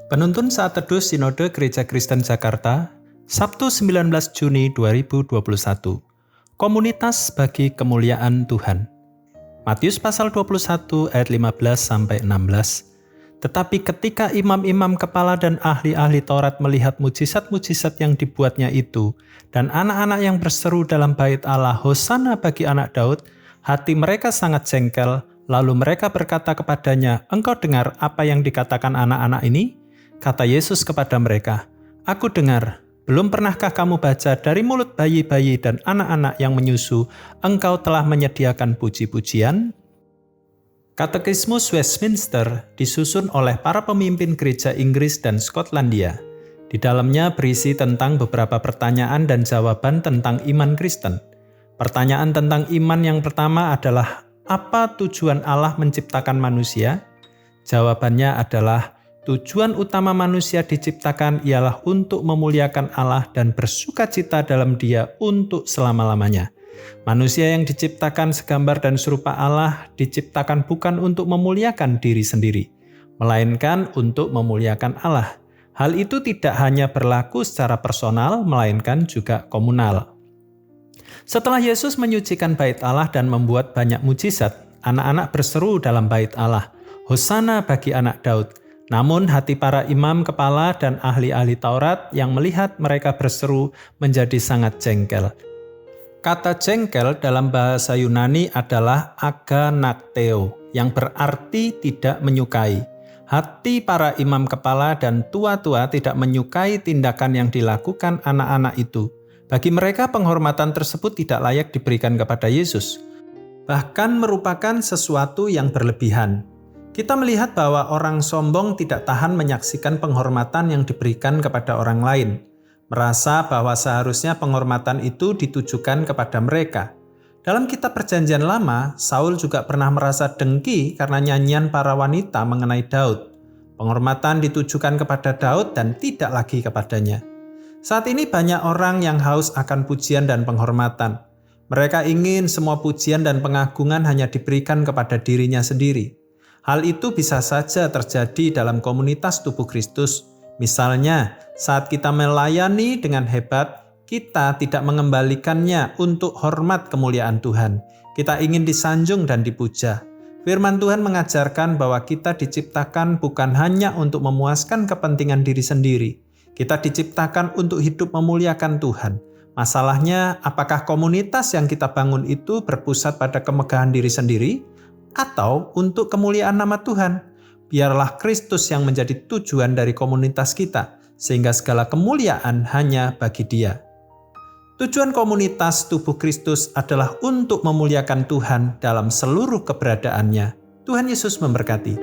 Penuntun Saat Teduh Sinode Gereja Kristen Jakarta, Sabtu 19 Juni 2021. Komunitas bagi kemuliaan Tuhan. Matius pasal 21 ayat 15-16. Tetapi ketika imam-imam kepala dan ahli-ahli Taurat melihat mujizat-mujizat yang dibuatnya itu, dan anak-anak yang berseru dalam bait Allah, Hosana bagi anak Daud, hati mereka sangat jengkel. Lalu mereka berkata kepadanya, "Engkau dengar apa yang dikatakan anak-anak ini?" Kata Yesus kepada mereka, "Aku dengar. Belum pernahkah kamu baca dari mulut bayi-bayi dan anak-anak yang menyusu, engkau telah menyediakan puji-pujian?" Katekismus Westminster disusun oleh para pemimpin gereja Inggris dan Skotlandia. Di dalamnya berisi tentang beberapa pertanyaan dan jawaban tentang iman Kristen. Pertanyaan tentang iman yang pertama adalah, apa tujuan Allah menciptakan manusia? Jawabannya adalah, tujuan utama manusia diciptakan ialah untuk memuliakan Allah dan bersukacita dalam Dia untuk selama-lamanya. Manusia yang diciptakan segambar dan serupa Allah diciptakan bukan untuk memuliakan diri sendiri, melainkan untuk memuliakan Allah. Hal itu tidak hanya berlaku secara personal, melainkan juga komunal. Setelah Yesus menyucikan bait Allah dan membuat banyak mujizat, anak-anak berseru dalam bait Allah, "Hosana bagi anak Daud." Namun hati para imam kepala dan ahli-ahli Taurat yang melihat mereka berseru menjadi sangat jengkel. Kata jengkel dalam bahasa Yunani adalah aganakteo, yang berarti tidak menyukai. Hati para imam kepala dan tua-tua tidak menyukai tindakan yang dilakukan anak-anak itu. Bagi mereka penghormatan tersebut tidak layak diberikan kepada Yesus, bahkan merupakan sesuatu yang berlebihan. Kita melihat bahwa orang sombong tidak tahan menyaksikan penghormatan yang diberikan kepada orang lain, merasa bahwa seharusnya penghormatan itu ditujukan kepada mereka. Dalam kitab Perjanjian Lama, Saul juga pernah merasa dengki karena nyanyian para wanita mengenai Daud. Penghormatan ditujukan kepada Daud dan tidak lagi kepadanya. Saat ini banyak orang yang haus akan pujian dan penghormatan. Mereka ingin semua pujian dan pengagungan hanya diberikan kepada dirinya sendiri. Hal itu bisa saja terjadi dalam komunitas tubuh Kristus. Misalnya, saat kita melayani dengan hebat, kita tidak mengembalikannya untuk hormat kemuliaan Tuhan. Kita ingin disanjung dan dipuja. Firman Tuhan mengajarkan bahwa kita diciptakan bukan hanya untuk memuaskan kepentingan diri sendiri. Kita diciptakan untuk hidup memuliakan Tuhan. Masalahnya, apakah komunitas yang kita bangun itu berpusat pada kemegahan diri sendiri? Atau untuk kemuliaan nama Tuhan? Biarlah Kristus yang menjadi tujuan dari komunitas kita, sehingga segala kemuliaan hanya bagi Dia. Tujuan komunitas tubuh Kristus adalah untuk memuliakan Tuhan dalam seluruh keberadaannya. Tuhan Yesus memberkati.